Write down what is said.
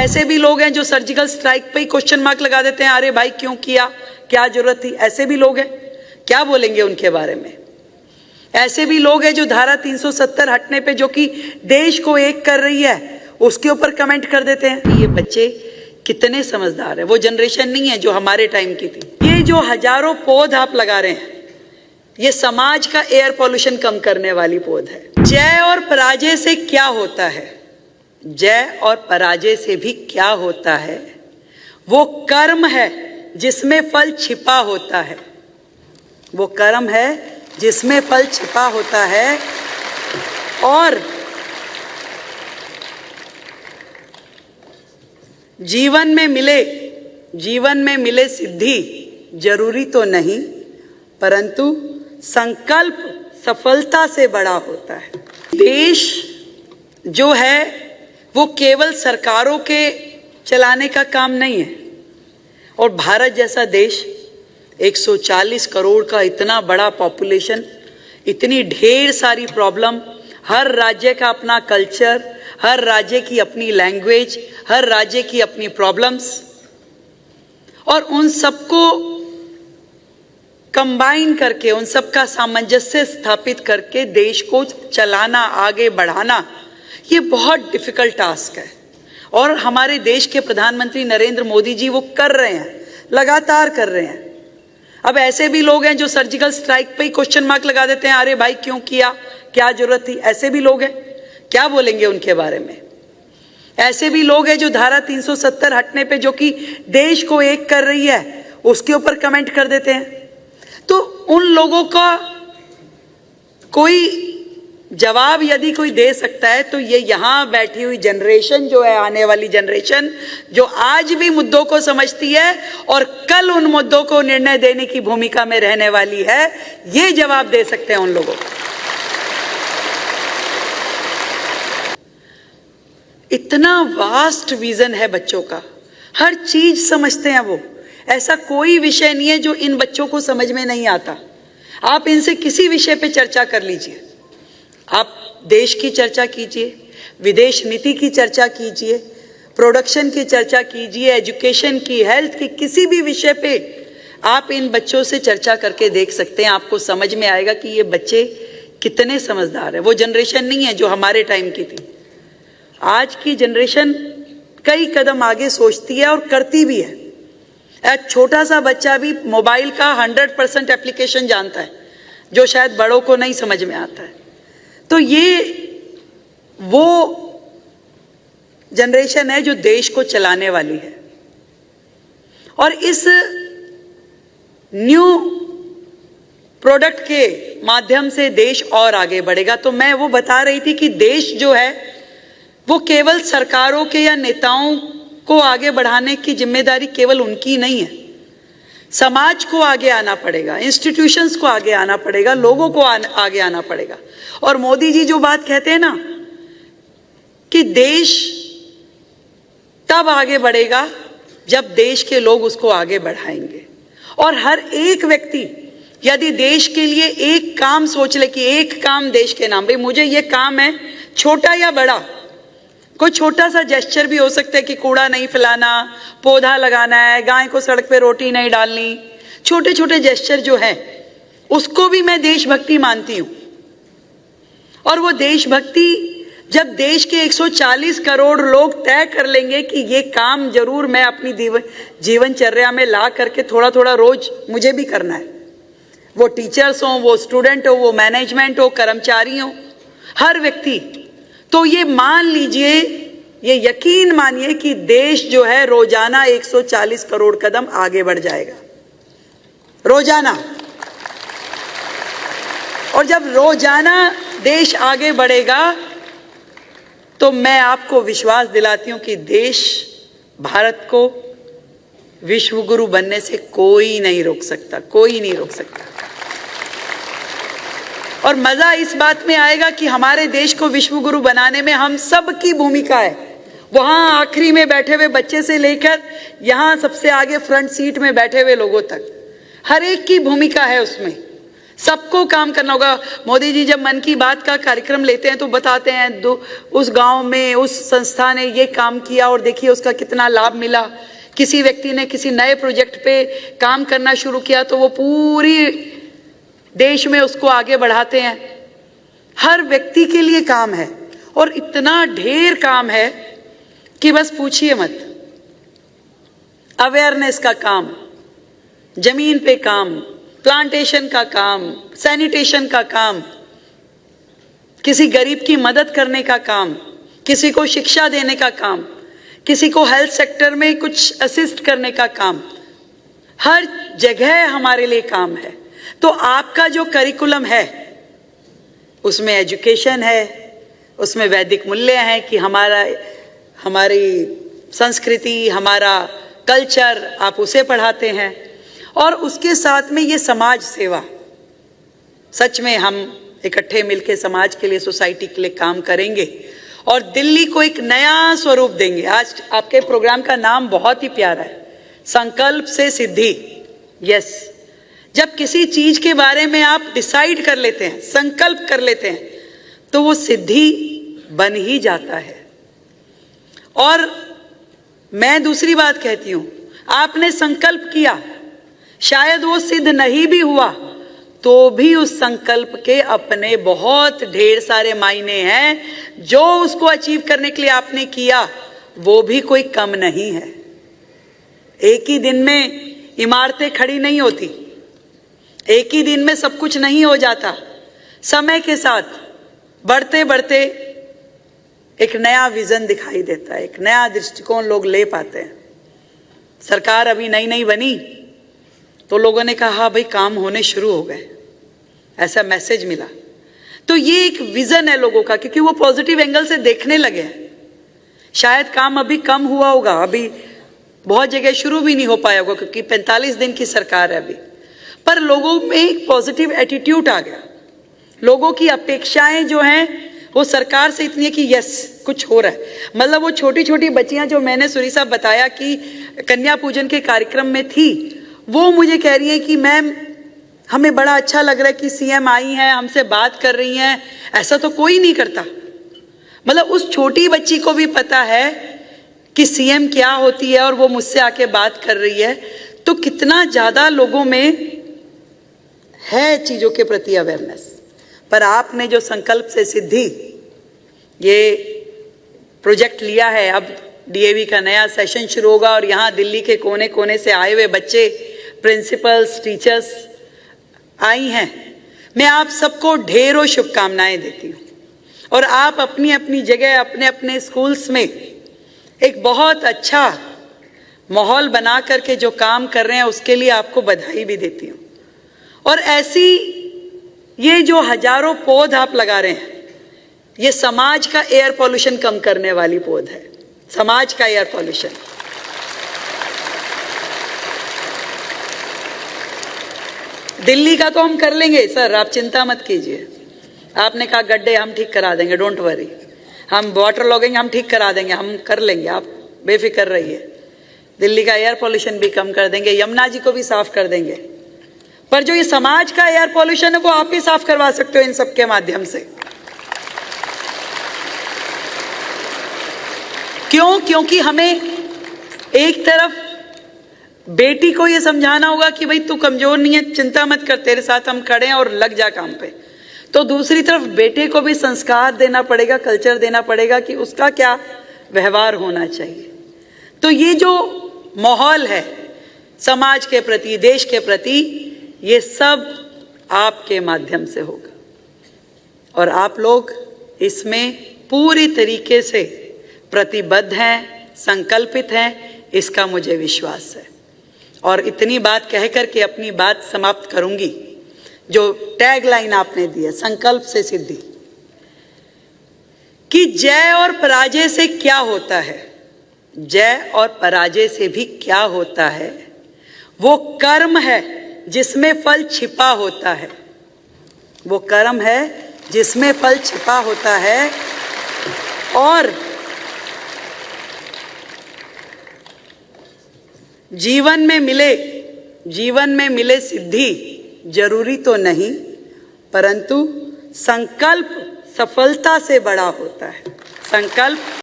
ऐसे भी लोग हैं जो सर्जिकल स्ट्राइक पे ही क्वेश्चन मार्क लगा देते हैं, अरे भाई क्यों किया, क्या जरूरत थी। ऐसे भी लोग हैं, क्या बोलेंगे उनके बारे में। ऐसे भी लोग हैं जो धारा 370 हटने पे, जो कि देश को एक कर रही है, उसके ऊपर कमेंट कर देते हैं। ये बच्चे कितने समझदार है, वो जनरेशन नहीं है जो हमारे टाइम की थी। ये जो हजारों पौध आप लगा रहे हैं, ये समाज का एयर पॉल्यूशन कम करने वाली पौध है। जय और पराजय से क्या होता है, जय और पराजय से भी क्या होता है, वो कर्म है जिसमें फल छिपा होता है। वो कर्म है जिसमें फल छिपा होता है। और जीवन में मिले सिद्धि जरूरी तो नहीं, परंतु संकल्प सफलता से बड़ा होता है। देश जो है वो केवल सरकारों के चलाने का काम नहीं है। और भारत जैसा देश, 140 करोड़ का इतना बड़ा पॉपुलेशन, इतनी ढेर सारी प्रॉब्लम, हर राज्य का अपना कल्चर, हर राज्य की अपनी लैंग्वेज, हर राज्य की अपनी प्रॉब्लम्स, और उन सबको कंबाइन करके, उन सबका सामंजस्य स्थापित करके देश को चलाना, आगे बढ़ाना, ये बहुत डिफिकल्ट टास्क है। और हमारे देश के प्रधानमंत्री नरेंद्र मोदी जी वो कर रहे हैं, लगातार कर रहे हैं। अब ऐसे भी लोग हैं जो सर्जिकल स्ट्राइक पे ही क्वेश्चन मार्क लगा देते हैं, अरे भाई क्यों किया, क्या जरूरत थी। ऐसे भी लोग हैं, क्या बोलेंगे उनके बारे में। ऐसे भी लोग हैं जो धारा 370 हटने पे, जो कि देश को एक कर रही है, उसके ऊपर कमेंट कर देते हैं। तो उन लोगों का कोई जवाब यदि कोई दे सकता है तो ये यहां बैठी हुई जनरेशन जो है, आने वाली जनरेशन, जो आज भी मुद्दों को समझती है और कल उन मुद्दों को निर्णय देने की भूमिका में रहने वाली है, ये जवाब दे सकते हैं उन लोगों को। इतना वास्ट विजन है बच्चों का, हर चीज समझते हैं वो। ऐसा कोई विषय नहीं है जो इन बच्चों को समझ में नहीं आता। आप इनसे किसी विषय पे चर्चा कर लीजिए, आप देश की चर्चा कीजिए, विदेश नीति की चर्चा कीजिए, प्रोडक्शन की चर्चा कीजिए, एजुकेशन की, हेल्थ की, किसी भी विषय पे आप इन बच्चों से चर्चा करके देख सकते हैं। आपको समझ में आएगा कि ये बच्चे कितने समझदार हैं। वो जनरेशन नहीं है जो हमारे टाइम की थी। आज की जनरेशन कई कदम आगे सोचती है और करती भी है। एक छोटा सा बच्चा भी मोबाइल का 100% एप्लीकेशन जानता है, जो शायद बड़ों को नहीं समझ में आता है। तो ये वो जनरेशन है जो देश को चलाने वाली है। और इस न्यू प्रोडक्ट के माध्यम से देश और आगे बढ़ेगा। तो मैं वो बता रही थी कि देश जो है वो केवल सरकारों के या नेताओं को आगे बढ़ाने की जिम्मेदारी केवल उनकी नहीं है। समाज को आगे आना पड़ेगा, इंस्टीट्यूशंस को आगे आना पड़ेगा, लोगों को आगे आना पड़ेगा। और मोदी जी जो बात कहते हैं ना कि देश तब आगे बढ़ेगा जब देश के लोग उसको आगे बढ़ाएंगे। और हर एक व्यक्ति यदि देश के लिए एक काम सोच ले कि एक काम देश के नाम, भाई मुझे ये काम है, छोटा या बड़ा, कोई छोटा सा जेस्चर भी हो सकता है कि कूड़ा नहीं फैलाना, पौधा लगाना है, गाय को सड़क पे रोटी नहीं डालनी, छोटे छोटे जेस्चर जो है उसको भी मैं देशभक्ति मानती हूं। और वो देशभक्ति जब देश के 140 करोड़ लोग तय कर लेंगे कि ये काम जरूर मैं अपनी जीवनचर्या में ला करके थोड़ा थोड़ा रोज मुझे भी करना है, वो टीचर्स हो, वो स्टूडेंट हो, वो मैनेजमेंट हो, कर्मचारी हो, हर व्यक्ति, तो ये मान लीजिए, ये यकीन मानिए कि देश जो है रोजाना 140 करोड़ कदम आगे बढ़ जाएगा, रोजाना। और जब रोजाना देश आगे बढ़ेगा तो मैं आपको विश्वास दिलाती हूं कि देश, भारत को विश्व गुरु बनने से कोई नहीं रोक सकता, कोई नहीं रोक सकता। और मजा इस बात में आएगा कि हमारे देश को विश्व गुरु बनाने में हम सब की भूमिका है। वहां आखिरी में बैठे हुए बच्चे से लेकर यहां सबसे आगे फ्रंट सीट में बैठे हुए लोगों तक, हर एक की भूमिका है उसमें। सबको काम करना होगा। मोदी जी जब मन की बात का कार्यक्रम लेते हैं तो बताते हैं उस गांव में उस संस्था ने ये काम किया और देखिए उसका कितना लाभ मिला। किसी व्यक्ति ने किसी नए प्रोजेक्ट पे काम करना शुरू किया तो वो पूरी देश में उसको आगे बढ़ाते हैं। हर व्यक्ति के लिए काम है और इतना ढेर काम है कि बस पूछिए मत। अवेयरनेस का काम, जमीन पे काम, प्लांटेशन का काम, सैनिटेशन का काम, किसी गरीब की मदद करने का काम, किसी को शिक्षा देने का काम, किसी को हेल्थ सेक्टर में कुछ असिस्ट करने का काम, हर जगह हमारे लिए काम है। तो आपका जो करिकुलम है उसमें एजुकेशन है, उसमें वैदिक मूल्य हैं कि हमारी संस्कृति, हमारा कल्चर, आप उसे पढ़ाते हैं। और उसके साथ में ये समाज सेवा, सच में हम इकट्ठे मिलकर समाज के लिए, सोसाइटी के लिए काम करेंगे और दिल्ली को एक नया स्वरूप देंगे। आज आपके प्रोग्राम का नाम बहुत ही प्यारा है, संकल्प से सिद्धि। यस, जब किसी चीज के बारे में आप डिसाइड कर लेते हैं, संकल्प कर लेते हैं, तो वो सिद्धि बन ही जाता है। और मैं दूसरी बात कहती हूं, आपने संकल्प किया, शायद वो सिद्ध नहीं भी हुआ तो भी उस संकल्प के अपने बहुत ढेर सारे मायने हैं। जो उसको अचीव करने के लिए आपने किया वो भी कोई कम नहीं है। एक ही दिन में इमारतें खड़ी नहीं होती, एक ही दिन में सब कुछ नहीं हो जाता। समय के साथ बढ़ते बढ़ते एक नया विजन दिखाई देता है, एक नया दृष्टिकोण लोग ले पाते हैं। सरकार अभी नई नई बनी तो लोगों ने कहा भाई काम होने शुरू हो गए, ऐसा मैसेज मिला। तो ये एक विजन है लोगों का, क्योंकि वो पॉजिटिव एंगल से देखने लगे हैं। शायद काम अभी कम हुआ होगा, अभी बहुत जगह शुरू भी नहीं हो पाया होगा क्योंकि 45 दिन की सरकार है अभी, पर लोगों में एक पॉजिटिव एटीट्यूड आ गया। लोगों की अपेक्षाएं जो हैं वो सरकार से इतनी है कि यस कुछ हो रहा है। मतलब वो छोटी छोटी बच्चियां जो मैंने सुरी साहब बताया कि कन्या पूजन के कार्यक्रम में थी, वो मुझे कह रही है कि मैम हमें बड़ा अच्छा लग रहा है कि सीएम आई हैं, हमसे बात कर रही हैं, ऐसा तो कोई नहीं करता। मतलब उस छोटी बच्ची को भी पता है कि सीएम क्या होती है और वो मुझसे आके बात कर रही है। तो कितना ज्यादा लोगों में है चीजों के प्रति अवेयरनेस। पर आपने जो संकल्प से सिद्धि ये प्रोजेक्ट लिया है, अब डीएवी का नया सेशन शुरू होगा और यहाँ दिल्ली के कोने कोने से आए हुए बच्चे, प्रिंसिपल्स, टीचर्स आई हैं। मैं आप सबको ढेरों शुभकामनाएं देती हूँ और आप अपनी अपनी जगह, अपने अपने स्कूल्स में एक बहुत अच्छा माहौल बना करके जो काम कर रहे हैं उसके लिए आपको बधाई भी देती हूँ। और ऐसी ये जो हजारों पौध आप लगा रहे हैं, ये समाज का एयर पॉल्यूशन कम करने वाली पौध है, समाज का एयर पॉल्यूशन। दिल्ली का तो हम कर लेंगे सर, आप चिंता मत कीजिए। आपने कहा गड्ढे हम ठीक करा देंगे, डोंट वरी। हम वाटर लॉगिंग हम ठीक करा देंगे, हम कर लेंगे, आप बेफिक्र रहिए। दिल्ली का एयर पॉल्यूशन भी कम कर देंगे, यमुना जी को भी साफ कर देंगे। पर जो ये समाज का एयर पॉल्यूशन है वो आप ही साफ करवा सकते हो इन सब के माध्यम से। क्यों? क्योंकि हमें एक तरफ बेटी को ये समझाना होगा कि भाई तू कमजोर नहीं है, चिंता मत कर, तेरे साथ हम खड़े हैं और लग जा काम पे। तो दूसरी तरफ बेटे को भी संस्कार देना पड़ेगा, कल्चर देना पड़ेगा कि उसका क्या व्यवहार होना चाहिए। तो ये जो माहौल है समाज के प्रति, देश के प्रति, ये सब आपके माध्यम से होगा और आप लोग इसमें पूरी तरीके से प्रतिबद्ध हैं, संकल्पित हैं, इसका मुझे विश्वास है। और इतनी बात कहकर के अपनी बात समाप्त करूंगी। जो टैगलाइन आपने दी है, संकल्प से सिद्धि, कि जय और पराजय से क्या होता है, जय और पराजय से भी क्या होता है, वो कर्म है जिसमें फल छिपा होता है। वो कर्म है जिसमें फल छिपा होता है। और जीवन में मिले सिद्धि जरूरी तो नहीं, परंतु संकल्प सफलता से बड़ा होता है। संकल्प